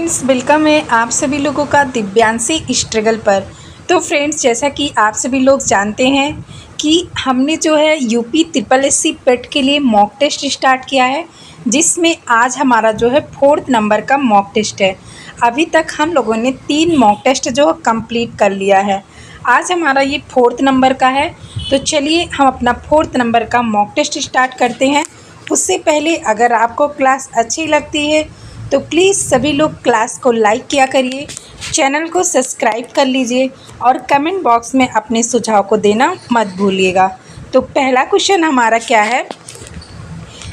Friends, welcome है आप सभी लोगों का दिव्यांशी स्ट्रगल पर। तो फ्रेंड्स, जैसा कि आप सभी लोग जानते हैं कि हमने जो है यूपी ट्रिपल एससी पेट के लिए मॉक टेस्ट स्टार्ट किया है, जिसमें आज हमारा जो है 4th नंबर का मॉक टेस्ट है। अभी तक हम लोगों ने 3 मॉक टेस्ट जो कंप्लीट कर लिया है। आज हमारा ये 4th नंबर का है। तो चलिए हम अपना 4th नंबर का मॉक टेस्ट स्टार्ट करते हैं। उससे पहले अगर आपको क्लास अच्छी लगती है तो प्लीज़ सभी लोग क्लास को लाइक किया करिए, चैनल को सब्सक्राइब कर लीजिए और कमेंट बॉक्स में अपने सुझाव को देना मत भूलिएगा। तो पहला क्वेश्चन हमारा क्या है?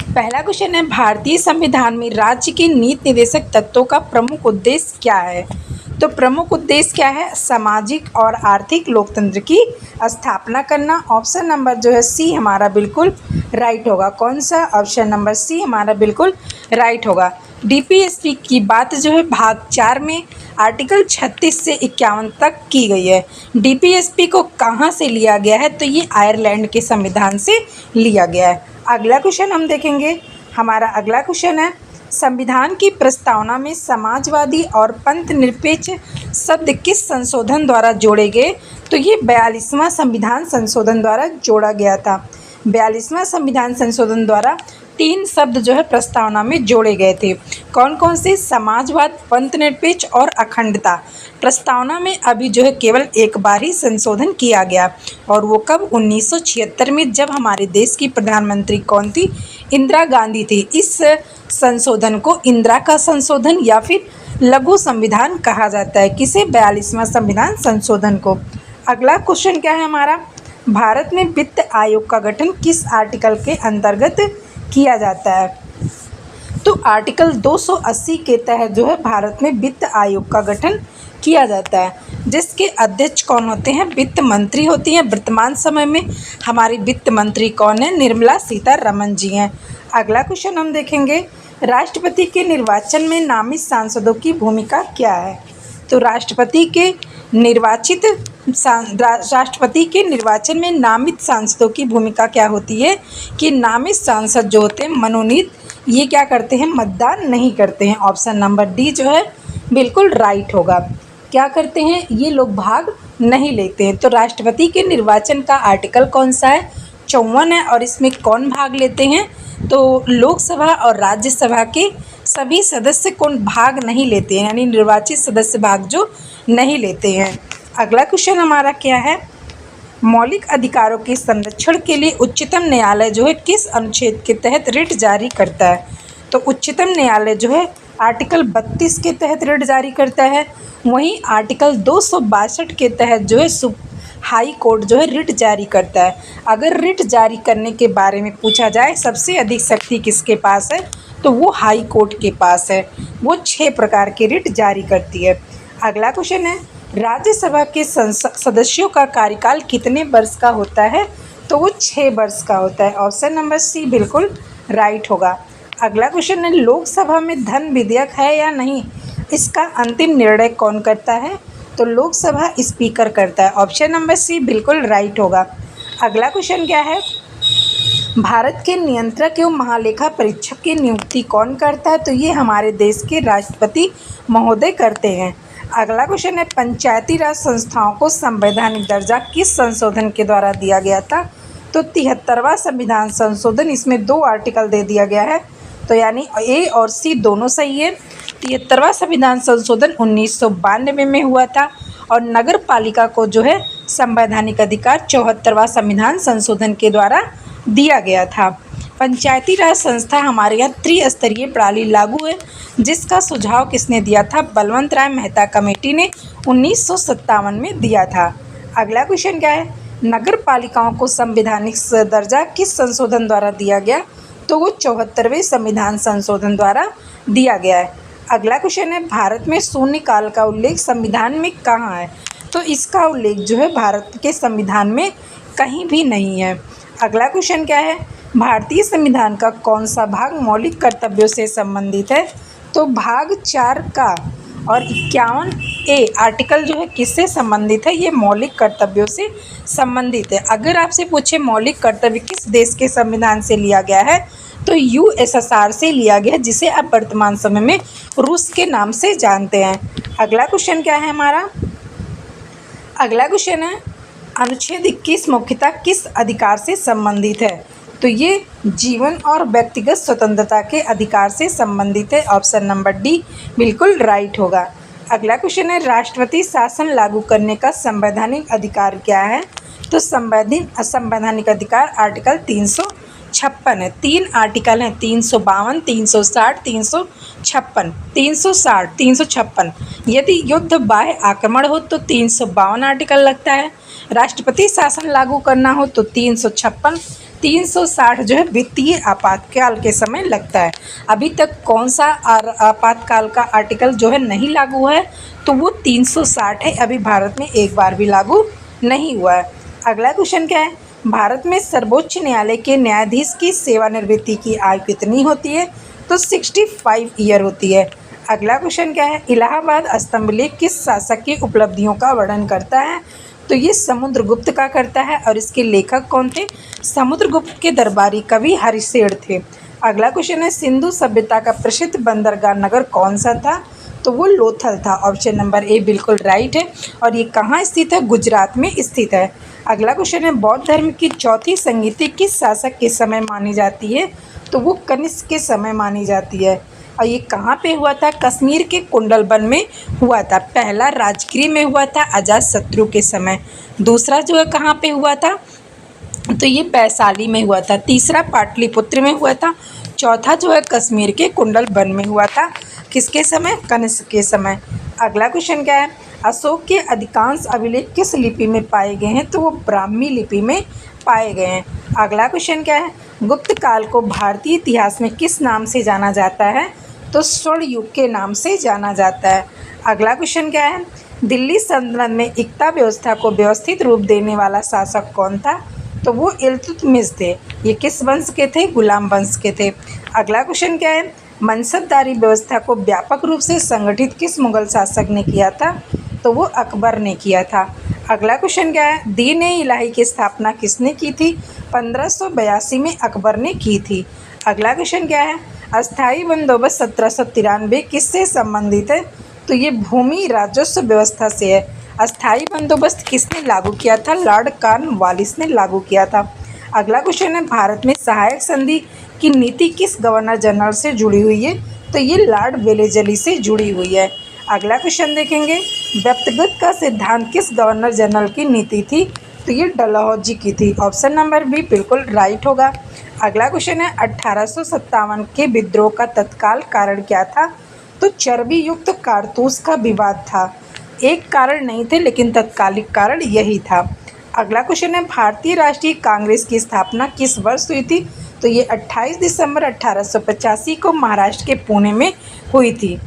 पहला क्वेश्चन है, भारतीय संविधान में राज्य के नीति निर्देशक तत्वों का प्रमुख उद्देश्य क्या है? तो प्रमुख उद्देश्य क्या है? सामाजिक और आर्थिक लोकतंत्र की स्थापना करना। ऑप्शन नंबर जो है सी हमारा बिल्कुल राइट होगा। कौन सा? ऑप्शन नंबर सी हमारा बिल्कुल राइट होगा। डीपीएसपी की बात जो है भाग 4 में आर्टिकल 36 से 51 तक की गई है। डीपीएसपी को कहाँ से लिया गया है? तो ये आयरलैंड के संविधान से लिया गया है। अगला क्वेश्चन हम देखेंगे। हमारा अगला क्वेश्चन है, संविधान की प्रस्तावना में समाजवादी और पंथ निरपेक्ष शब्द किस संशोधन द्वारा जोड़े गए? तो ये 42वां संविधान संशोधन द्वारा जोड़ा गया था। 42वां संविधान संशोधन द्वारा 3 शब्द जो है प्रस्तावना में जोड़े गए थे। कौन कौन से? समाजवाद, पंथ निरपेक्ष और अखंडता। प्रस्तावना में अभी जो है केवल एक बार ही संशोधन किया गया, और वो कब? 1976 में, जब हमारे देश की प्रधानमंत्री कौन थी? इंदिरा गांधी थी। इस संशोधन को इंदिरा का संशोधन या फिर लघु संविधान कहा जाता है। किसे? 42वां संविधान संशोधन को। अगला क्वेश्चन क्या है हमारा? भारत में वित्त आयोग का गठन किस आर्टिकल के अंतर्गत किया जाता है? तो आर्टिकल 280 के तहत जो है भारत में वित्त आयोग का गठन किया जाता है, जिसके अध्यक्ष कौन होते हैं? वित्त मंत्री होती हैं। वर्तमान समय में हमारी वित्त मंत्री कौन है? निर्मला सीतारमण जी हैं। अगला क्वेश्चन हम देखेंगे, राष्ट्रपति के निर्वाचन में नामित सांसदों की भूमिका क्या है? तो राष्ट्रपति के निर्वाचन में नामित सांसदों की भूमिका क्या होती है? कि नामित सांसद जो होते हैं, मनोनीत, ये क्या करते हैं? मतदान नहीं करते हैं। ऑप्शन नंबर डी जो है बिल्कुल राइट होगा। क्या करते हैं? ये लोग भाग नहीं लेते हैं। तो राष्ट्रपति के निर्वाचन का आर्टिकल कौन सा है? 54 है। और इसमें कौन भाग लेते हैं? तो लोकसभा और राज्यसभा के सभी सदस्य कौन भाग नहीं लेते हैं, यानी निर्वाचित सदस्य भाग जो नहीं लेते हैं। अगला क्वेश्चन हमारा क्या है? मौलिक अधिकारों के संरक्षण के लिए उच्चतम न्यायालय जो है किस अनुच्छेद के तहत रिट जारी करता है? तो उच्चतम न्यायालय जो है आर्टिकल 32 के तहत रिट जारी करता है। वहीं आर्टिकल 262 के तहत जो है हाई कोर्ट जो है रिट जारी करता है। अगर रिट जारी करने के बारे में पूछा जाए, सबसे अधिक शक्ति किसके पास है? तो वो हाई कोर्ट के पास है। वो 6 प्रकार के रिट जारी करती है। अगला क्वेश्चन है, राज्यसभा के सदस्यों का कार्यकाल कितने वर्ष का होता है? तो वो 6 वर्ष का होता है। ऑप्शन नंबर सी बिल्कुल राइट होगा। अगला क्वेश्चन है, लोकसभा में धन विधेयक है या नहीं, इसका अंतिम निर्णय कौन करता है? तो लोकसभा स्पीकर करता है। ऑप्शन नंबर सी बिल्कुल राइट होगा। अगला क्वेश्चन क्या है? भारत के नियंत्रक एवं महालेखा परीक्षक की नियुक्ति कौन करता है? तो ये हमारे देश के राष्ट्रपति महोदय करते हैं। अगला क्वेश्चन है, पंचायती राज संस्थाओं को संवैधानिक दर्जा किस संशोधन के द्वारा दिया गया था? तो 73वां संविधान संशोधन। इसमें 2 आर्टिकल दे दिया गया है, तो यानी ए और सी दोनों सही है। 73वां संविधान संशोधन 1992 में हुआ था, और नगर पालिका को जो है संवैधानिक अधिकार 74वां संविधान संशोधन के द्वारा दिया गया था। पंचायती राज संस्था हमारे यहाँ त्रिस्तरीय प्रणाली लागू है, जिसका सुझाव किसने दिया था? बलवंत राय मेहता कमेटी ने 1957 में दिया था। अगला क्वेश्चन क्या है? नगर पालिकाओं को संवैधानिक दर्जा किस संशोधन द्वारा दिया गया? तो वो 74वें संविधान संशोधन द्वारा दिया गया है। अगला क्वेश्चन है, भारत में शून्यकाल का उल्लेख संविधान में कहाँ है? तो इसका उल्लेख जो है भारत के संविधान में कहीं भी नहीं है। अगला क्वेश्चन क्या है? भारतीय संविधान का कौन सा भाग मौलिक कर्तव्यों से संबंधित है? तो भाग 4 का और 51A आर्टिकल जो है किससे संबंधित है? ये मौलिक कर्तव्यों से संबंधित है। अगर आपसे पूछे मौलिक कर्तव्य किस देश के संविधान से लिया गया है, तो यूएसएसआर से लिया गया, जिसे आप वर्तमान समय में रूस के नाम से जानते हैं। अगला क्वेश्चन क्या है हमारा? अगला क्वेश्चन है अनुच्छेद 21 मुख्यतः किस अधिकार से संबंधित है? तो ये जीवन और व्यक्तिगत स्वतंत्रता के अधिकार से संबंधित है। ऑप्शन नंबर डी बिल्कुल राइट होगा। अगला क्वेश्चन है राष्ट्रपति शासन लागू करने का संवैधानिक अधिकार क्या है? तो संवैधानिक अधिकार आर्टिकल 356 है। 3 आर्टिकल हैं, 352, 360, 356, 360, 356। यदि युद्ध बाह्य आक्रमण हो तो 352 आर्टिकल लगता है। राष्ट्रपति शासन लागू करना हो तो 356, 360 जो है वित्तीय आपातकाल के समय लगता है। अभी तक कौन सा आपातकाल का आर्टिकल जो है नहीं लागू है? तो वो 360 है। अभी भारत में एक बार भी लागू नहीं हुआ है। अगला क्वेश्चन क्या है? भारत में सर्वोच्च न्यायालय के न्यायाधीश की सेवानिवृत्ति की आयु कितनी होती है? तो 65 ईयर होती है। अगला क्वेश्चन क्या है? इलाहाबाद स्तंभ लेख किस शासक की उपलब्धियों का वर्णन करता है? तो ये समुद्रगुप्त का करता है। और इसके लेखक कौन थे? समुद्रगुप्त के दरबारी कवि हरिशेर थे। अगला क्वेश्चन है सिंधु सभ्यता का प्रसिद्ध बंदरगाह नगर कौन सा था? तो वो लोथल था। ऑप्शन नंबर ए बिल्कुल राइट है। और ये कहाँ स्थित है? गुजरात में स्थित है। अगला क्वेश्चन है बौद्ध धर्म की चौथी संगीति किस शासक के समय मानी जाती है? तो वो कनिष्क के समय मानी जाती है। और ये कहाँ पे हुआ था? कश्मीर के कुंडलबन में हुआ था। पहला राजगीर में हुआ था अजातशत्रु के समय। दूसरा जो है कहाँ पे हुआ था? तो ये वैशाली में हुआ था। तीसरा पाटलिपुत्र में हुआ था। चौथा जो है कश्मीर के कुंडलबन में हुआ था। किसके समय? कनिष्क के समय। अगला क्वेश्चन क्या है? अशोक के अधिकांश अभिलेख किस लिपि में पाए गए हैं? तो वो ब्राह्मी लिपि में पाए गए हैं। अगला क्वेश्चन क्या है? गुप्त काल को भारतीय इतिहास में किस नाम से जाना जाता है? तो स्वर्ण युग के नाम से जाना जाता है। अगला क्वेश्चन क्या है? दिल्ली सल्तनत में इक्ता व्यवस्था को व्यवस्थित रूप देने वाला शासक कौन था? तो वो इल्तुतमिश थे। ये किस वंश के थे? गुलाम वंश के थे। अगला क्वेश्चन क्या है? मनसबदारी व्यवस्था को व्यापक रूप से संगठित किस मुगल शासक ने किया था? तो वो अकबर ने किया था। अगला क्वेश्चन क्या है? दीन-ए-इलाही की स्थापना किसने की थी? 1582 में अकबर ने की थी। अगला क्वेश्चन क्या है? अस्थायी बंदोबस्त 1793 किससे संबंधित है? तो ये भूमि राजस्व व्यवस्था से है। अस्थायी बंदोबस्त किसने लागू किया था? लॉर्ड कॉर्नवालिस ने लागू किया था। अगला क्वेश्चन है भारत में सहायक संधि की नीति किस गवर्नर जनरल से जुड़ी हुई है? तो ये लॉर्ड वेलेजली से जुड़ी हुई है। अगला क्वेश्चन देखेंगे व्यक्तिगत का सिद्धांत किस गवर्नर जनरल की नीति थी? तो ये डलहौजी की थी। ऑप्शन नंबर बी बिल्कुल राइट होगा। अगला क्वेश्चन है 1857 के विद्रोह का तत्काल कारण क्या था? तो चर्बी युक्त कारतूस का विवाद था। एक कारण नहीं थे लेकिन तत्कालिक कारण यही था। अगला क्वेश्चन है भारतीय राष्ट्रीय कांग्रेस की स्थापना किस वर्ष हुई थी? तो ये 28 दिसंबर 1885 को महाराष्ट्र के पुणे में हुई थी।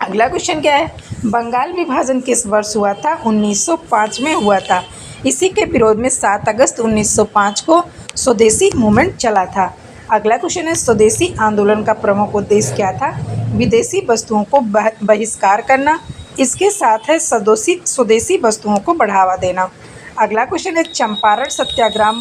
अगला क्वेश्चन क्या है? बंगाल विभाजन किस वर्ष हुआ था? 1905 में हुआ था। इसी के विरोध में 7 अगस्त 1905 को स्वदेशी मूवमेंट चला था। अगला क्वेश्चन है स्वदेशी आंदोलन का प्रमुख उद्देश्य क्या था? विदेशी वस्तुओं को बहिष्कार करना। इसके साथ है स्वदेशी वस्तुओं को बढ़ावा देना। अगला क्वेश्चन है चंपारण सत्याग्रह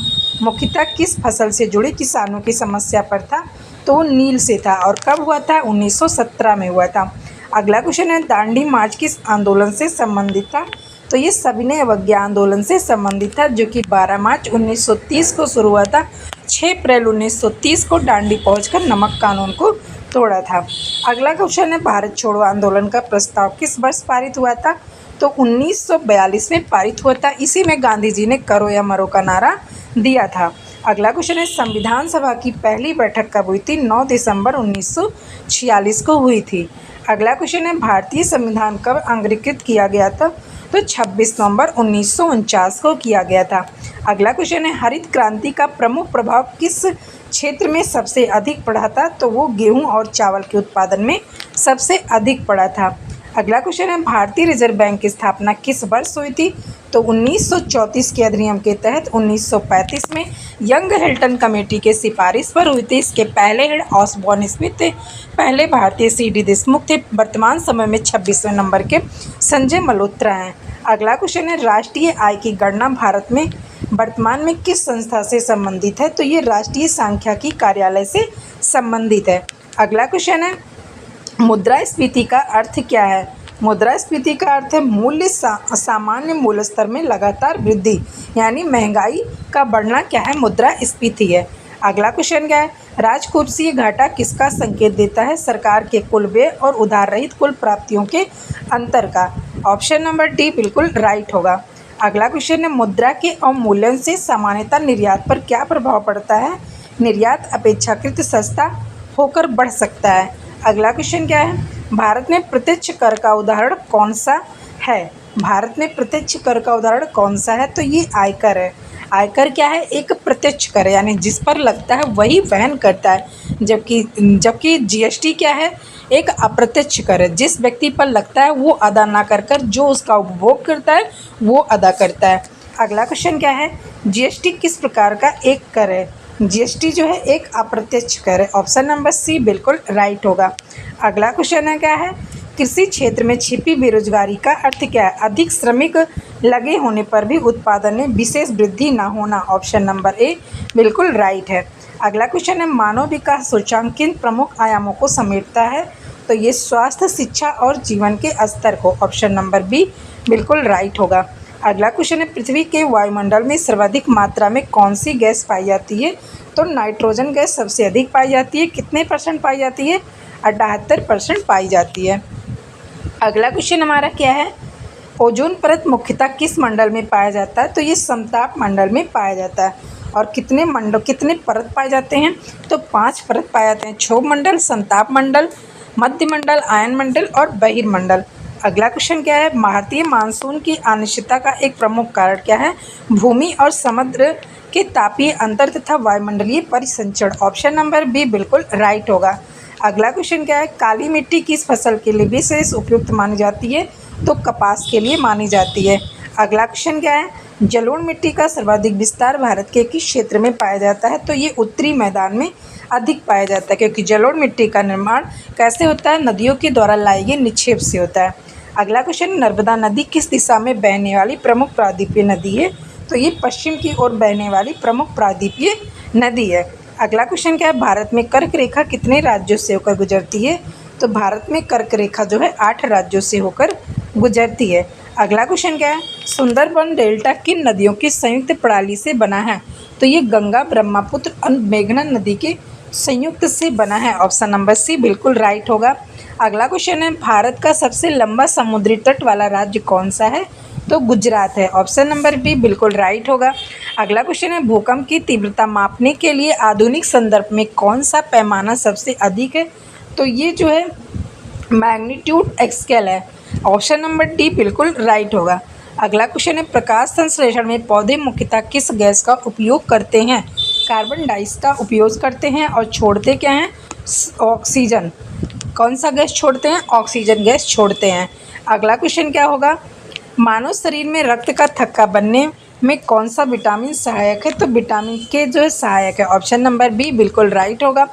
मुख्यतः किस फसल से जुड़ी किसानों की समस्या पर था? तो वो नील से था। और कब हुआ था? 1917 में हुआ था। अगला क्वेश्चन है दांडी मार्च किस आंदोलन से संबंधित था? तो ये सविनय अवज्ञा आंदोलन से संबंधित था, जो कि 12 मार्च 1930 को शुरू हुआ था। 6 अप्रैल 1930 को दांडी पहुंचकर नमक कानून को तोड़ा था। अगला क्वेश्चन है भारत छोड़ो आंदोलन का प्रस्ताव किस वर्ष पारित हुआ था? तो 1942 में पारित हुआ था। इसी में गांधी जी ने करो या मरो का नारा दिया था। अगला क्वेश्चन है संविधान सभा की पहली बैठक कब हुई थी? 9 दिसंबर 1946 को हुई थी। अगला क्वेश्चन है भारतीय संविधान कब अंगीकृत किया गया था? तो 26 नवंबर 1949 को किया गया था। अगला क्वेश्चन है हरित क्रांति का प्रमुख प्रभाव किस क्षेत्र में सबसे अधिक पड़ा था? तो वो गेहूं और चावल के उत्पादन में सबसे अधिक पड़ा था। अगला क्वेश्चन है भारतीय रिजर्व बैंक की स्थापना किस वर्ष हुई थी? तो 1934 के अधिनियम के तहत 1935 में यंग हिल्टन कमेटी के सिफारिश पर हुई थी। इसके पहले हेड ऑसबॉर्न स्मिथ थे। पहले भारतीय CD देशमुख थे। वर्तमान समय में 26वें नंबर के संजय मल्होत्रा हैं। अगला क्वेश्चन है राष्ट्रीय आय की गणना भारत में वर्तमान में किस संस्था से संबंधित है? तो ये राष्ट्रीय सांख्यिकी कार्यालय से संबंधित है। अगला क्वेश्चन है, मुद्रास्फीति का अर्थ क्या है? मुद्रास्फीति का अर्थ है मूल्य सामान्य मूल्य स्तर में लगातार वृद्धि, यानी महंगाई का बढ़ना क्या है? मुद्रास्फीति है। अगला क्वेश्चन क्या है, राजकोषीय घाटा किसका संकेत देता है? सरकार के कुल व्यय और उधार रहित कुल प्राप्तियों के अंतर का। ऑप्शन नंबर डी बिल्कुल राइट होगा। अगला क्वेश्चन है, मुद्रा के अवमूल्यन से सामान्यतः निर्यात पर क्या प्रभाव पड़ता है? निर्यात अपेक्षाकृत सस्ता होकर बढ़ सकता है। अगला क्वेश्चन क्या है, भारत में प्रत्यक्ष कर का उदाहरण कौन सा है? भारत में प्रत्यक्ष कर का उदाहरण कौन सा है? तो ये आयकर है। आयकर क्या है? एक प्रत्यक्ष कर है, यानी जिस पर लगता है वही वहन करता है, जबकि जीएसटी क्या है? एक अप्रत्यक्ष कर है, जिस व्यक्ति पर लगता है वो अदा ना कर जो उसका उपभोग करता है वो अदा करता है। अगला क्वेश्चन क्या है, जीएसटी किस प्रकार का एक कर है? जीएसटी जो है एक अप्रत्यक्ष कर है। ऑप्शन नंबर सी बिल्कुल राइट होगा। अगला क्वेश्चन है क्या है, कृषि क्षेत्र में छिपी बेरोजगारी का अर्थ क्या है? अधिक श्रमिक लगे होने पर भी उत्पादन में विशेष वृद्धि ना होना। ऑप्शन नंबर ए बिल्कुल राइट है। अगला क्वेश्चन है, मानव विकास सूचकांक किन प्रमुख आयामों को समेटता है? तो ये स्वास्थ्य, शिक्षा और जीवन के स्तर को। ऑप्शन नंबर बी बिल्कुल राइट होगा। अगला क्वेश्चन है, पृथ्वी के वायुमंडल में सर्वाधिक मात्रा में कौन सी गैस पाई जाती है? तो नाइट्रोजन गैस सबसे अधिक पाई जाती है। कितने % पाई जाती है? 78% पाई जाती है। अगला क्वेश्चन हमारा क्या है, ओजोन परत मुख्यतः किस मंडल में पाया जाता है? तो ये समताप मंडल में पाया जाता है। और कितने परत पाए जाते हैं? तो 5 परत पाए जाते हैं। क्षोभ मंडल, समताप मंडल, मध्य मंडल, आयन मंडल और बहिर्मंडल। अगला क्वेश्चन क्या है, भारतीय मानसून की अनिश्चितता का एक प्रमुख कारण क्या है? भूमि और समुद्र के तापीय अंतर तथा वायुमंडलीय परिसंचरण। ऑप्शन नंबर बी बिल्कुल राइट होगा। अगला क्वेश्चन क्या है, काली मिट्टी किस फसल के लिए विशेष उपयुक्त मानी जाती है? तो कपास के लिए मानी जाती है। अगला क्वेश्चन क्या है, जलोढ़ मिट्टी का सर्वाधिक विस्तार भारत के किस क्षेत्र में पाया जाता है? तो ये उत्तरी मैदान में अधिक पाया जाता है, क्योंकि जलोढ़ मिट्टी का निर्माण कैसे होता है? नदियों के द्वारा लाए गए निक्षेप से होता है। अगला क्वेश्चन, नर्मदा नदी किस दिशा में बहने वाली प्रमुख प्रायद्वीपीय नदी है? तो ये पश्चिम की ओर बहने वाली प्रमुख प्रायद्वीपीय नदी है। अगला क्वेश्चन क्या है, भारत में कर्क रेखा कितने राज्यों से होकर गुजरती है? तो भारत में कर्क रेखा जो है 8 राज्यों से होकर गुजरती है। अगला क्वेश्चन क्या है, सुंदरबन डेल्टा किन नदियों की संयुक्त प्रणाली से बना है? तो ये गंगा, ब्रह्मपुत्र और मेघना नदी के संयुक्त से बना है। ऑप्शन नंबर सी बिल्कुल राइट होगा। अगला क्वेश्चन है, भारत का सबसे लंबा समुद्री तट वाला राज्य कौन सा है? तो गुजरात है। ऑप्शन नंबर बी बिल्कुल राइट होगा। अगला क्वेश्चन है, भूकंप की तीव्रता मापने के लिए आधुनिक संदर्भ में कौन सा पैमाना सबसे अधिक है? तो ये जो है मैग्नीट्यूड स्केल है। ऑप्शन नंबर डी बिल्कुल राइट होगा। अगला क्वेश्चन है, प्रकाश संश्लेषण में पौधे मुख्यतः किस गैस का उपयोग करते हैं? कार्बन डाइऑक्साइड का उपयोग करते हैं और छोड़ते क्या हैं? ऑक्सीजन। कौन सा गैस छोड़ते हैं? ऑक्सीजन गैस छोड़ते हैं। अगला क्वेश्चन क्या होगा, मानव शरीर में रक्त का थक्का बनने में कौन सा विटामिन सहायक है? तो विटामिन के जो है सहायक है। ऑप्शन नंबर बी बिल्कुल राइट होगा।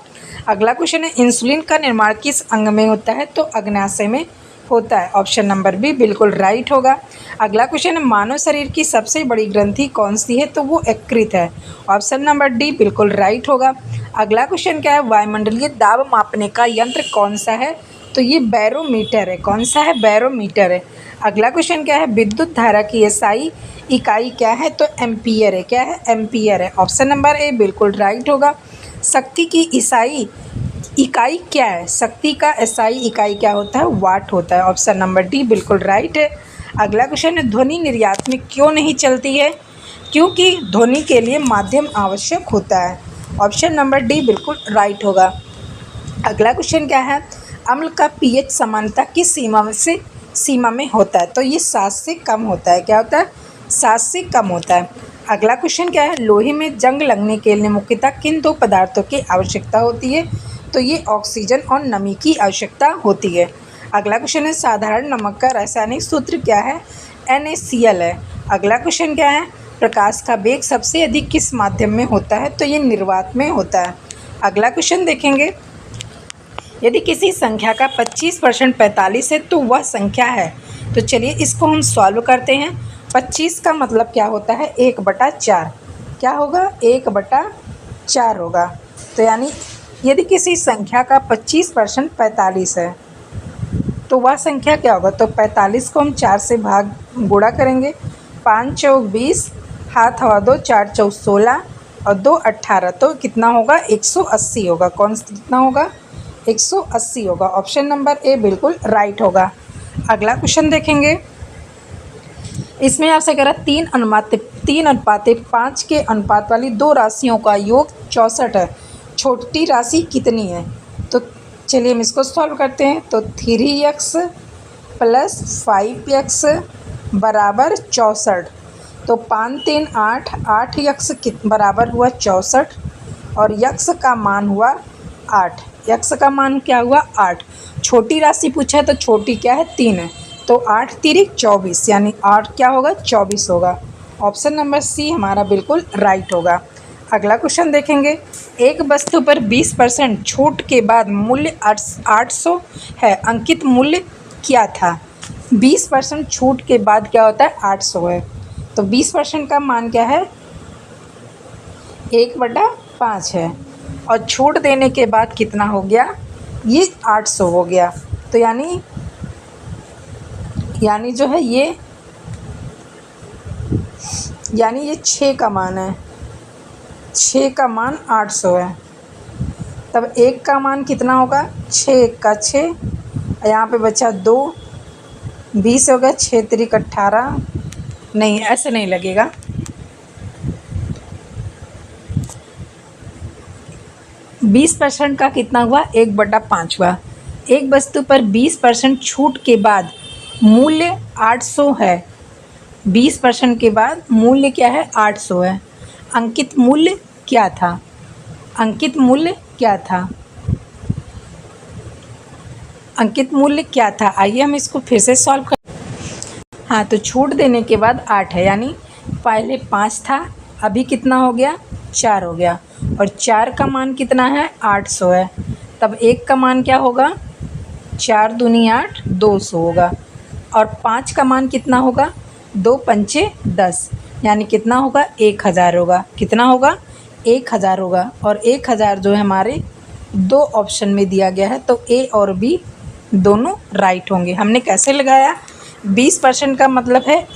अगला क्वेश्चन है, इंसुलिन का निर्माण किस अंग में होता है? तो अग्नाशय में होता है। ऑप्शन नंबर बी बिल्कुल राइट होगा। अगला क्वेश्चन है, मानव शरीर की सबसे बड़ी ग्रंथि कौन सी है? तो वो यकृत है। ऑप्शन नंबर डी बिल्कुल राइट होगा। अगला क्वेश्चन क्या है, वायुमंडलीय दाब मापने का यंत्र कौन सा है? तो ये बैरोमीटर है। कौन सा है? बैरोमीटर है। अगला क्वेश्चन क्या है, विद्युत धारा की एसआई इकाई क्या है? तो एम्पियर है। क्या है? एम्पियर है। ऑप्शन नंबर ए बिल्कुल राइट होगा। शक्ति की ईसाई इकाई क्या है? शक्ति का एसआई इकाई क्या होता है? वाट होता है। ऑप्शन नंबर डी बिल्कुल राइट है। अगला क्वेश्चन है, ध्वनि निर्यात में क्यों नहीं चलती है? क्योंकि ध्वनि के लिए माध्यम आवश्यक होता है। ऑप्शन नंबर डी बिल्कुल राइट होगा। अगला क्वेश्चन क्या है, अम्ल का पीएच समानता किस सीमा में होता है? तो ये 7 से कम होता है। क्या होता है? 7 से कम होता है। अगला क्वेश्चन क्या है, लोहे में जंग लगने के लिए मुख्यतः किन 2 पदार्थों की आवश्यकता होती है? तो ये ऑक्सीजन और नमी की आवश्यकता होती है। अगला क्वेश्चन है, साधारण नमक का रासायनिक सूत्र क्या है? NaCl है। अगला क्वेश्चन क्या है, प्रकाश का वेग सबसे अधिक किस माध्यम में होता है? तो ये निर्वात में होता है। अगला क्वेश्चन देखेंगे, यदि किसी संख्या का 25% 45 है तो वह संख्या है। तो चलिए इसको हम सॉल्व करते हैं। 25 का मतलब क्या होता है 1/4, क्या होगा 1/4 होगा। तो यानी यदि किसी संख्या का 25% 45 है तो वह संख्या क्या होगा, तो 45 को हम 4 से गुणा करेंगे, 5 चौक 20, हाथ हवा 2, 4 चौक 16 और 2 18, तो कितना होगा 180 होगा। कौन सा कितना होगा 180 होगा। ऑप्शन नंबर ए बिल्कुल राइट होगा। अगला क्वेश्चन देखेंगे। इसमें आपसे कह रहा है 3:5 के अनुपात वाली दो राशियों का योग 64 है, छोटी राशि कितनी है। तो चलिए हम इसको सॉल्व करते हैं। तो 3x + 5x बराबर 64। तो 5 3 8, 8x बराबर हुआ 64 और यक्स का मान हुआ 8। यक्स का मान क्या हुआ 8। छोटी राशि पूछा है तो छोटी क्या है 3 है, तो 8 तिरिक 24 यानी 8 क्या होगा 24 होगा। ऑप्शन नंबर सी हमारा बिल्कुल राइट होगा। अगला क्वेश्चन देखेंगे। एक वस्तु पर 20% छूट के बाद मूल्य 800 है, अंकित मूल्य क्या था। 20% छूट के बाद क्या होता है 800 है, तो 20% का मान क्या है 1/5 है और छूट देने के बाद कितना हो गया ये 800 हो गया। तो यानी जो है ये 6 का मान है, 6 का मान 800 है। तब 1 का मान कितना होगा 6 1 का 6, यहाँ पे बचा 2, 20 हो गया, 6 तिरिक 18, नहीं ऐसे नहीं लगेगा। 20% का कितना हुआ 1/5 हुआ। एक वस्तु पर 20% छूट के बाद मूल्य 800 है, 20% के बाद मूल्य क्या है 800 है, अंकित मूल्य क्या था। अंकित मूल्य क्या था, अंकित मूल्य क्या था। आइए हम इसको फिर से सॉल्व कर। हाँ, तो छूट देने के बाद 8 है, यानी पहले 5 था, अभी कितना हो गया 4 हो गया और 4 का मान कितना है 800 है। तब 1 का मान क्या होगा 4 दूनी 8, 200 होगा और 5 का मान कितना होगा 2 पंचे 10, यानी कितना होगा 1000 होगा। कितना होगा 1000 होगा और 1000 जो है हमारे दो ऑप्शन में दिया गया है, तो ए और बी दोनों राइट होंगे। हमने कैसे लगाया 20% का मतलब है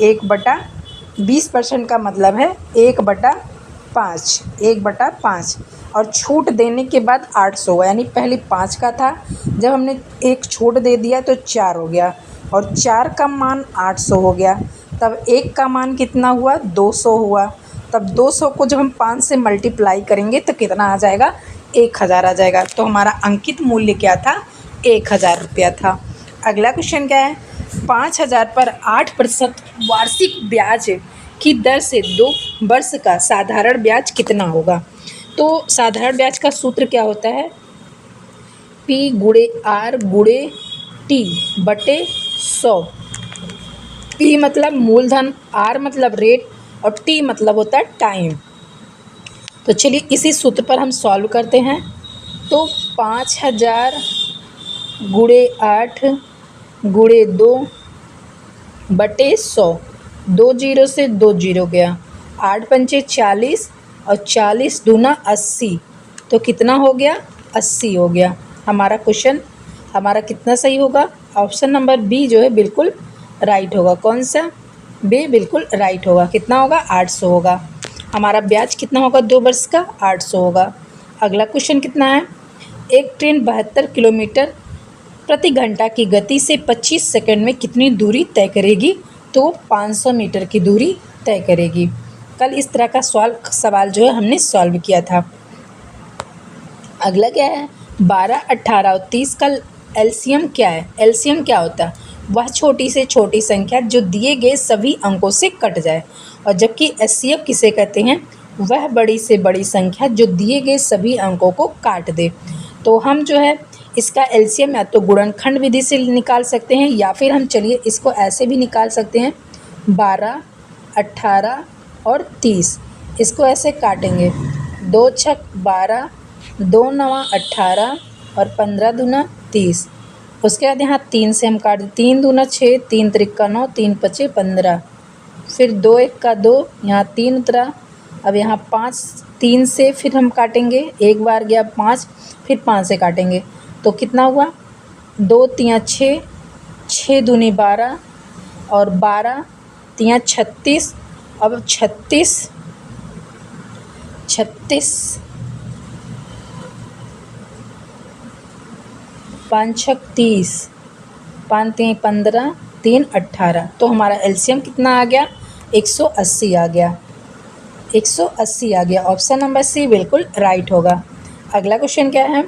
20% का मतलब है 1/5, 1/5 और छूट देने के बाद 800 हुआ, यानी पहले 5 का था, जब हमने एक छूट दे दिया तो 4 हो गया और 4 का मान 800 हो गया। तब 1 का मान कितना हुआ 200 हुआ। तब 200 को जब हम 5 से मल्टीप्लाई करेंगे तो कितना आ जाएगा 1000 आ जाएगा। तो हमारा अंकित मूल्य क्या था 1000 रुपया था। अगला क्वेश्चन क्या है 5000 पर 8% वार्षिक ब्याज की दर से 2 वर्ष का साधारण ब्याज कितना होगा। तो साधारण ब्याज का सूत्र क्या होता है P × R × T बटे 100। P मतलब मूलधन, R मतलब रेट और T मतलब होता है टाइम। तो चलिए इसी सूत्र पर हम सॉल्व करते हैं। तो 5000 × 8 × 2 बटे 100, 2 जीरो से 2 जीरो गया, 8 पंचे 40 और 40 दूना 80, तो कितना हो गया 80 हो गया। हमारा क्वेश्चन हमारा कितना सही होगा, ऑप्शन नंबर बी जो है बिल्कुल राइट होगा। कौन सा बी बिल्कुल राइट होगा। कितना होगा 800 होगा। हमारा ब्याज कितना होगा 2 वर्ष का 800 होगा। अगला क्वेश्चन कितना है, एक ट्रेन 72 किलोमीटर प्रति घंटा की गति से 25 सेकंड में कितनी दूरी तय करेगी। तो 500 मीटर की दूरी तय करेगी। कल इस तरह का सवाल जो है हमने सॉल्व किया था। अगला क्या है 12, 18 और 30 का एलसीएम क्या है। एलसीएम क्या होता है, वह छोटी से छोटी संख्या जो दिए गए सभी अंकों से कट जाए, और जबकि एचसीएफ किसे कहते हैं, वह बड़ी से बड़ी संख्या जो दिए गए सभी अंकों को काट दे। तो हम जो है इसका एलसीएम या तो गुणनखंड विधि से निकाल सकते हैं, या फिर हम चलिए इसको ऐसे भी निकाल सकते हैं 12, 18 और 30, इसको ऐसे काटेंगे 2 छक 12, 2 नवा 18 और 15 दूना 30। उसके बाद यहाँ 3 से हम काट 3 दूना 6, 3 त्रिका 9, 3 पचे 15, फिर 2 1 का 2, यहाँ 3 उतरा। अब यहाँ 5, 3 से फिर हम काटेंगे, एक बार गया 5, फिर 5 से काटेंगे तो कितना हुआ, 2 3 6, 6 दूनी 12 और 12 3 36। अब 36 5 6 30, 5 3 15, 3 18। तो हमारा एलसीएम कितना आ गया, 180 आ गया, 180 आ गया। ऑप्शन नंबर सी बिल्कुल राइट होगा। अगला क्वेश्चन क्या है,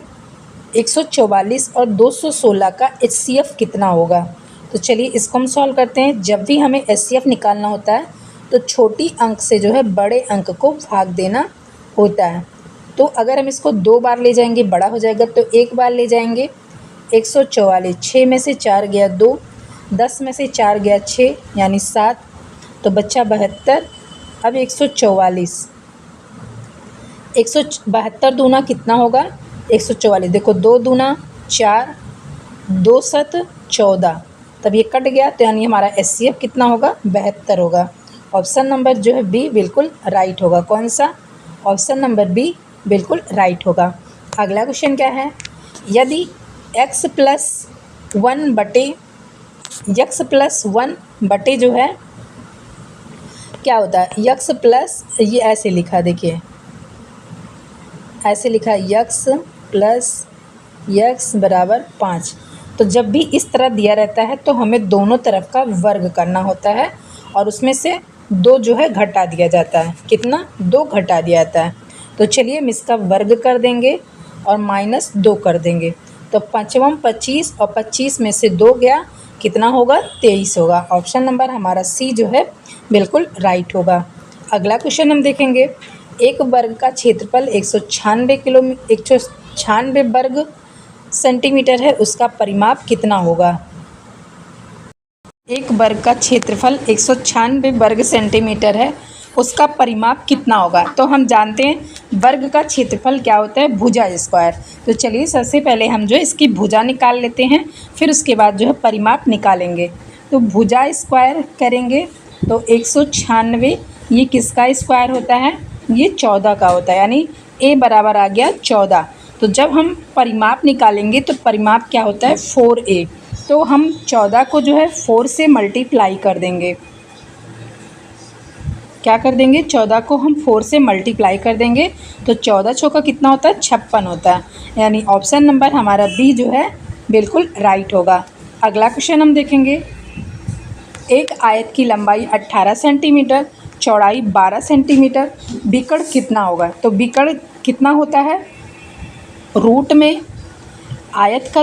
144 और 216 का एचसीएफ कितना होगा। तो चलिए इसको हम सॉल्व करते हैं। जब भी हमें एचसीएफ निकालना होता है तो छोटी अंक से जो है बड़े अंक को भाग देना होता है। तो अगर हम इसको 2 बार ले जाएंगे बड़ा हो जाएगा, तो 1 बार ले जाएंगे। 144, 6 में से 4 गया 2, 10 में से 4 गया 6 यानी 7, तो बच्चा 72। अब 144, 172 दूना कितना होगा, 144। देखो 2 दूना 4, 2 7 14, तब ये कट गया तो यानी हमारा एचसीएफ कितना होगा, 72 होगा। ऑप्शन नंबर जो है बी बिल्कुल राइट होगा। कौन सा, ऑप्शन नंबर बी बिल्कुल राइट होगा। अगला क्वेश्चन क्या है, यदि x + 1 बटे जो है क्या होता है, x प्लस, ये ऐसे लिखा, देखिए ऐसे लिखा x + x = 5। तो जब भी इस तरह दिया रहता है तो हमें दोनों तरफ का वर्ग करना होता है और उसमें से 2 जो है घटा दिया जाता है। कितना, 2 घटा दिया जाता है। तो चलिए हम इसका वर्ग कर देंगे और -2 कर देंगे। तो 5 25 और 25 में से 2 गया, कितना होगा, 23 होगा। ऑप्शन नंबर हमारा सी जो है बिल्कुल राइट होगा। अगला क्वेश्चन हम देखेंगे, एक वर्ग का क्षेत्रफल 196 वर्ग सेंटीमीटर है, उसका परिमाप कितना होगा। एक वर्ग का क्षेत्रफल 196 वर्ग सेंटीमीटर है, उसका परिमाप कितना होगा। तो हम जानते हैं वर्ग का क्षेत्रफल क्या होता है, भुजा स्क्वायर। तो चलिए सबसे पहले हम जो इसकी भुजा निकाल लेते हैं, फिर उसके बाद जो है परिमाप निकालेंगे। तो भुजा स्क्वायर करेंगे तो 196, ये किसका स्क्वायर होता है, ये 14 का होता है, यानी a बराबर आ गया 14। तो जब हम परिमाप निकालेंगे तो परिमाप क्या होता है, 4a। तो हम 14 को जो है 4 से मल्टीप्लाई कर देंगे। क्या कर देंगे, 14 को हम 4 से मल्टीप्लाई कर देंगे तो 14 चौका कितना होता है, 56 होता है। यानी ऑप्शन नंबर हमारा बी जो है बिल्कुल राइट होगा। अगला क्वेश्चन हम देखेंगे, एक आयत की लंबाई 18 सेंटीमीटर, चौड़ाई 12 सेंटीमीटर, विकर्ण कितना होगा। तो विकर्ण कितना होता है, रूट में आयत का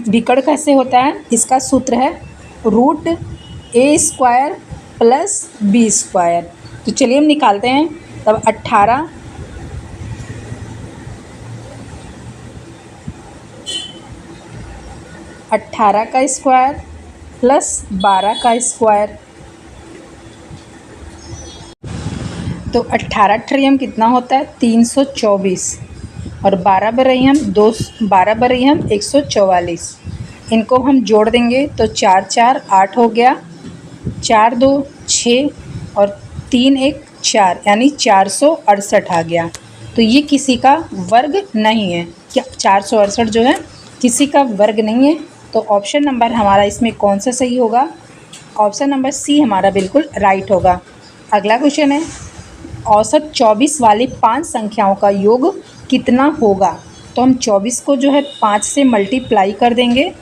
विकर्ण कैसे होता है, इसका सूत्र है √a² + b²। तो चलिए हम निकालते हैं। तब 18 का स्क्वायर प्लस 12 का स्क्वायर, तो 18 ट्रियम कितना होता है, 324 और 12 बरई हम 144। इनको हम जोड़ देंगे तो 4 4 8 हो गया, 4 2 6 और 3 1 4, यानी 468 आ गया। तो ये किसी का वर्ग नहीं है, क्या 468 जो है किसी का वर्ग नहीं है। तो ऑप्शन नंबर हमारा इसमें कौन सा सही होगा, ऑप्शन नंबर सी हमारा बिल्कुल राइट होगा। अगला क्वेश्चन है, औसत 24 वाली 5 संख्याओं का योग कितना होगा। तो हम 24 को जो है 5 से मल्टीप्लाई कर देंगे।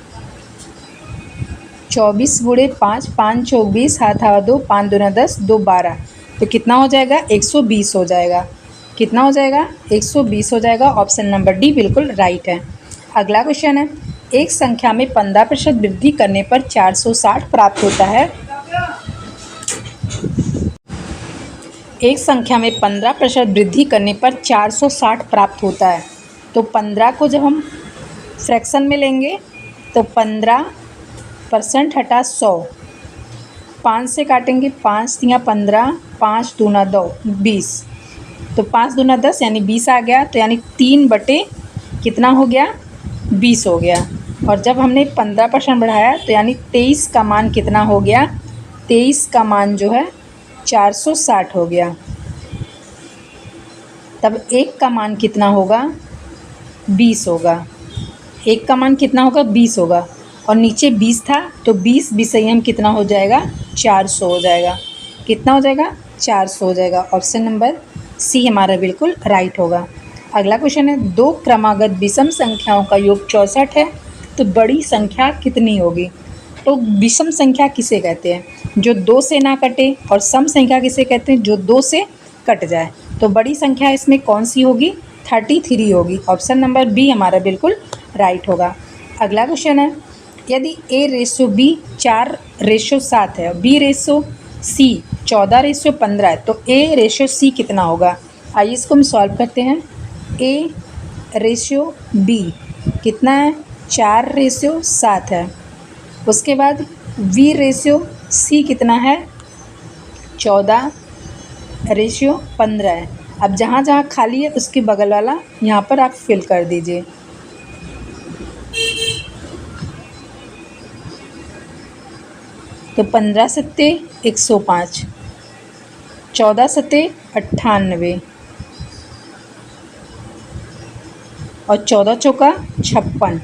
24 × 5, 5 × 24, हाथ हवा 2, 5 दूना 10, 2 12, तो कितना हो जाएगा, 120 हो जाएगा। कितना हो जाएगा, 120 हो जाएगा। ऑप्शन नंबर डी बिल्कुल राइट है। अगला क्वेश्चन है, एक संख्या में 15% वृद्धि करने पर 460 प्राप्त होता है। एक संख्या में 15% वृद्धि करने पर 460 प्राप्त होता है। तो 15 को जब हम फ्रैक्शन में लेंगे तो 15% हटा 100, 5 से काटेंगे, 5 × 15, 5 दूना 2 20, तो 5 दूना 10 यानी 20 आ गया। तो यानी 3 बटे कितना हो गया, 20 हो गया। और जब हमने 15% बढ़ाया तो यानी 23 का मान कितना हो गया, 23 का मान जो है 460 हो गया, तब 1 का मान कितना होगा? 20 होगा। 1 का मान कितना होगा? 20 होगा, और नीचे 20 था तो 20 विषयम कितना हो जाएगा? 400 हो जाएगा। कितना हो जाएगा? 400 हो जाएगा। ऑप्शन नंबर सी हमारा बिल्कुल राइट होगा। अगला क्वेश्चन है, दो क्रमागत विषम संख्याओं का योग 64 है तो बड़ी संख्या कितनी होगी? तो विषम संख्या किसे कहते हैं? जो 2 से ना कटे। और सम संख्या किसे कहते हैं? जो 2 से कट जाए। तो बड़ी संख्या इसमें कौन सी होगी? 33 होगी। ऑप्शन नंबर बी हमारा बिल्कुल राइट होगा। अगला क्वेश्चन है, यदि A/B 4/7 है, B/C 14/15 है, तो A/C कितना होगा? आइए इसको हम सॉल्व करते हैं। A/B कितना है? 4/7 है। उसके बाद B/C कितना है? 14/15 है। अब जहाँ जहाँ खाली है उसके बगल वाला यहाँ पर आप फिल कर दीजिए। तो 15 सत्ते 105, 14 सत्ते 98 और 14 चौका 56।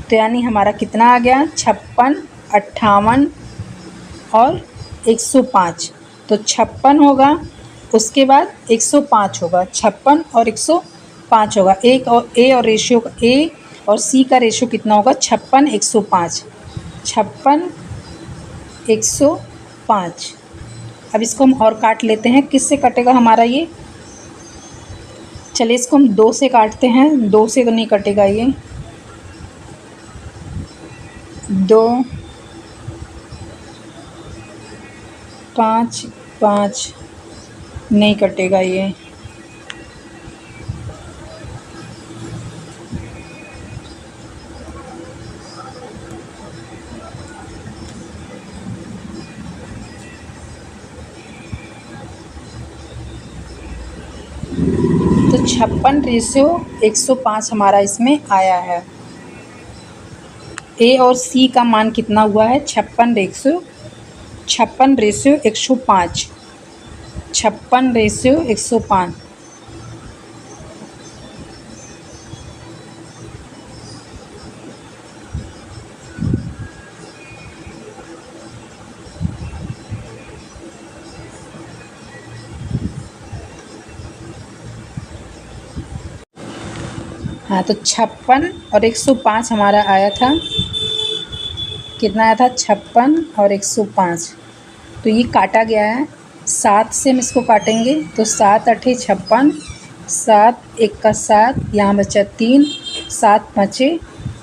तो यानी हमारा कितना आ गया? 56, 58 और 105। तो 56 होगा, उसके बाद 105 होगा। 56 और 105 होगा। एक और ए और रेशियो ए और सी का रेशियो कितना होगा? 56 105, 56 105। अब इसको हम और काट लेते हैं। किससे कटेगा हमारा ये? चलिए इसको हम 2 से काटते हैं। 2 से तो नहीं कटेगा ये। 2 5 5 नहीं कटेगा ये। तो 56/105 हमारा इसमें आया है। ए और सी का मान कितना हुआ है? 56/105, 56/105। हाँ, तो 56 और 105 हमारा आया था। कितना आया था? 56 और 105। तो ये काटा गया है। 7 से हम इसको काटेंगे तो 7 8 56, 7 1 का 7, यहाँ बचा 3, 7 5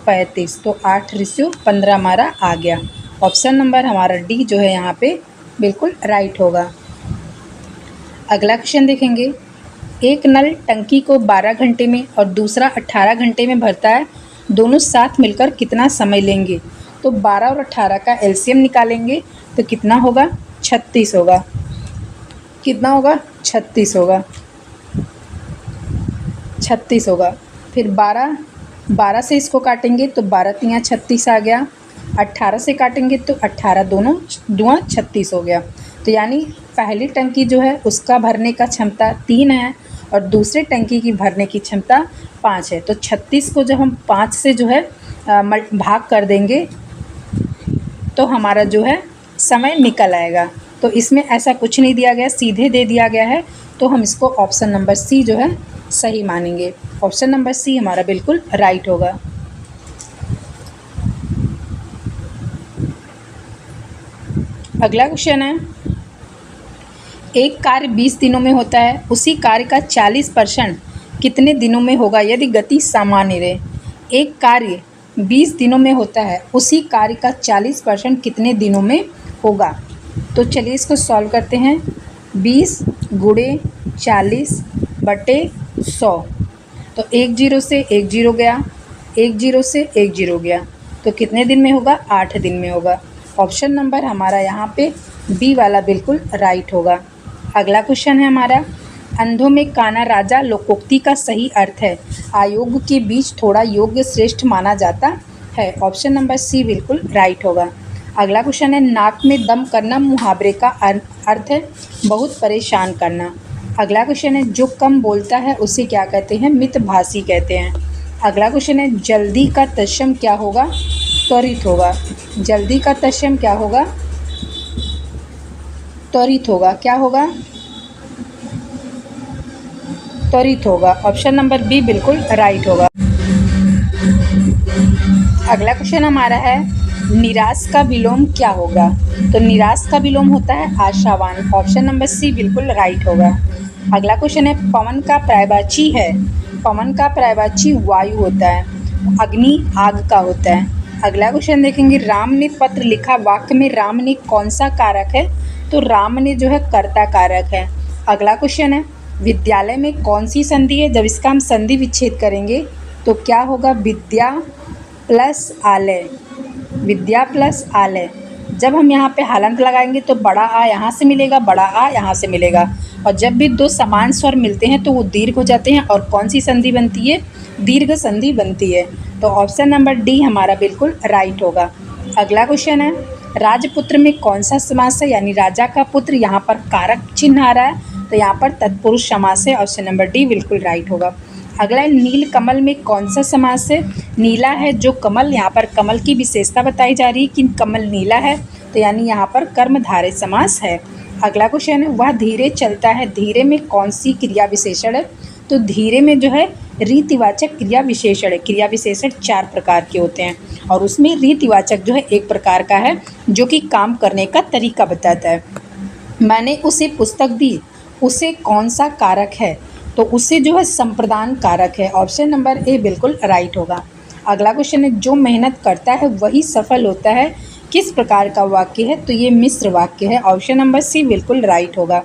35। तो 8/15 हमारा आ गया। ऑप्शन नंबर हमारा डी जो है यहाँ पे बिल्कुल राइट होगा। अगला क्वेश्चन देखेंगे, एक नल टंकी को 12 घंटे में और दूसरा 18 घंटे में भरता है, दोनों साथ मिलकर कितना समय लेंगे? तो 12 और 18 का एलसीएम निकालेंगे तो कितना होगा? 36 होगा। कितना होगा? 36 होगा। 36 होगा। फिर 12 से इसको काटेंगे तो 12 तियाँ 36 आ गया। 18 से काटेंगे तो 18 दोनों दुआ 36 हो गया। तो यानी पहली टंकी जो है उसका भरने का क्षमता 3 है और दूसरे टंकी की भरने की क्षमता 5 है। तो 36 को जब हम 5 से जो है भाग कर देंगे तो हमारा जो है समय निकल आएगा। तो इसमें ऐसा कुछ नहीं दिया गया, सीधे दे दिया गया है। तो हम इसको ऑप्शन नंबर सी जो है सही मानेंगे। ऑप्शन नंबर सी हमारा बिल्कुल राइट होगा। अगला क्वेश्चन है, एक कार्य 20 दिनों में होता है, उसी कार्य का 40% कितने दिनों में होगा यदि गति सामान्य रहे? एक कार्य 20 दिनों में होता है, उसी कार्य का 40% कितने दिनों में होगा? तो चलिए इसको सॉल्व करते हैं। 20 × 40/100। तो 1 0 से 1 0 गया, 1 0 से 1 0 गया। तो कितने दिन में होगा? 8 दिन में होगा। ऑप्शन नंबर हमारा यहाँ पे बी वाला बिल्कुल राइट होगा। अगला क्वेश्चन है हमारा, अंधों में काना राजा लोकोक्ति का सही अर्थ है, आयोग के बीच थोड़ा योग्य श्रेष्ठ माना जाता है। ऑप्शन नंबर सी बिल्कुल राइट होगा। अगला क्वेश्चन है नाक में दम करना मुहावरे का अर्थ है बहुत परेशान करना। अगला क्वेश्चन है जो कम बोलता है उसे क्या कहते हैं, मितभाषी कहते हैं। अगला क्वेश्चन है जल्दी का तत्सम क्या होगा, त्वरित होगा। जल्दी का तत्सम क्या होगा, त्वरित होगा। क्या होगा, त्वरित होगा। ऑप्शन नंबर बी बिल्कुल राइट होगा। अगला क्वेश्चन हमारा है निराश का विलोम क्या होगा, तो निराश का विलोम होता है आशावान। ऑप्शन नंबर सी बिल्कुल राइट होगा। अगला क्वेश्चन है पवन का पर्यायवाची है, पवन का पर्यायवाची वायु होता है, अग्नि आग का होता है। अगला क्वेश्चन देखेंगे राम ने पत्र लिखा, वाक्य में राम ने कौन सा कारक है, तो राम ने जो है कर्ता कारक है। अगला क्वेश्चन है विद्यालय में कौन सी संधि है, जब इसका हम संधि विच्छेद करेंगे तो क्या होगा, विद्या प्लस आलय, विद्या प्लस आलय। जब हम यहाँ पे हलंत लगाएंगे तो बड़ा आ यहाँ से मिलेगा, बड़ा आ यहाँ से मिलेगा, और जब भी दो समान स्वर मिलते हैं तो वो दीर्घ हो जाते हैं और कौन सी संधि बनती है, दीर्घ संधि बनती है। तो ऑप्शन नंबर डी हमारा बिल्कुल राइट होगा। अगला क्वेश्चन है राजपुत्र में कौन सा समास है, यानी राजा का पुत्र, यहाँ पर कारक चिन्ह आ रहा है तो यहाँ पर तत्पुरुष समास है। ऑप्शन नंबर डी बिल्कुल राइट होगा। अगला है नील कमल में कौन सा समास है, नीला है जो कमल, यहाँ पर कमल की विशेषता बताई जा रही है कि कमल नीला है, तो यानी यहाँ पर कर्मधारय समास है। अगला क्वेश्चन है वह धीरे चलता है, धीरे में कौन सी क्रिया विशेषण है, तो धीरे में जो है रीतिवाचक क्रिया विशेषण है। क्रिया विशेषण 4 प्रकार के होते हैं और उसमें रीतिवाचक जो है एक प्रकार का है जो कि काम करने का तरीका बताता है। मैंने उसे पुस्तक दी, उसे कौन सा कारक है, तो उसे जो है संप्रदान कारक है। ऑप्शन नंबर ए बिल्कुल राइट होगा। अगला क्वेश्चन है जो मेहनत करता है वही सफल होता है, किस प्रकार का वाक्य है, तो ये मिश्र वाक्य है। ऑप्शन नंबर सी बिल्कुल राइट होगा।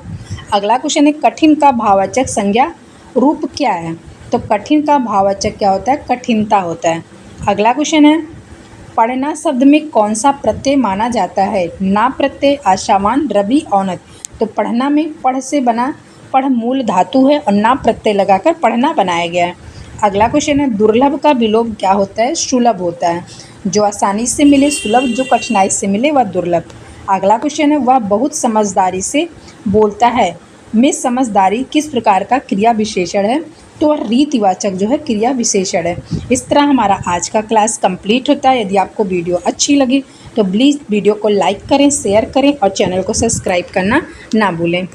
अगला क्वेश्चन है कठिन का भाववाचक संज्ञा रूप क्या है, तो कठिन का भाववाचक क्या होता है, कठिनता होता है। अगला क्वेश्चन है पढ़ना शब्द में कौन सा प्रत्यय माना जाता है, ना प्रत्यय, आशावान, रवि, औनत। तो पढ़ना में पढ़ से बना, पढ़ मूल धातु है और ना प्रत्यय लगाकर पढ़ना बनाया गया है। अगला क्वेश्चन है दुर्लभ का विलोम क्या होता है, सुलभ होता है। जो आसानी से मिले सुलभ, जो कठिनाई से मिले वह दुर्लभ। अगला क्वेश्चन है वह बहुत समझदारी से बोलता है में समझदारी किस प्रकार का क्रिया विशेषण है, तो वह रीतिवाचक जो है क्रिया विशेषण है। इस तरह हमारा आज का क्लास कंप्लीट होता है। यदि आपको वीडियो अच्छी लगी तो प्लीज़ वीडियो को लाइक करें, शेयर करें और चैनल को सब्सक्राइब करना ना भूलें।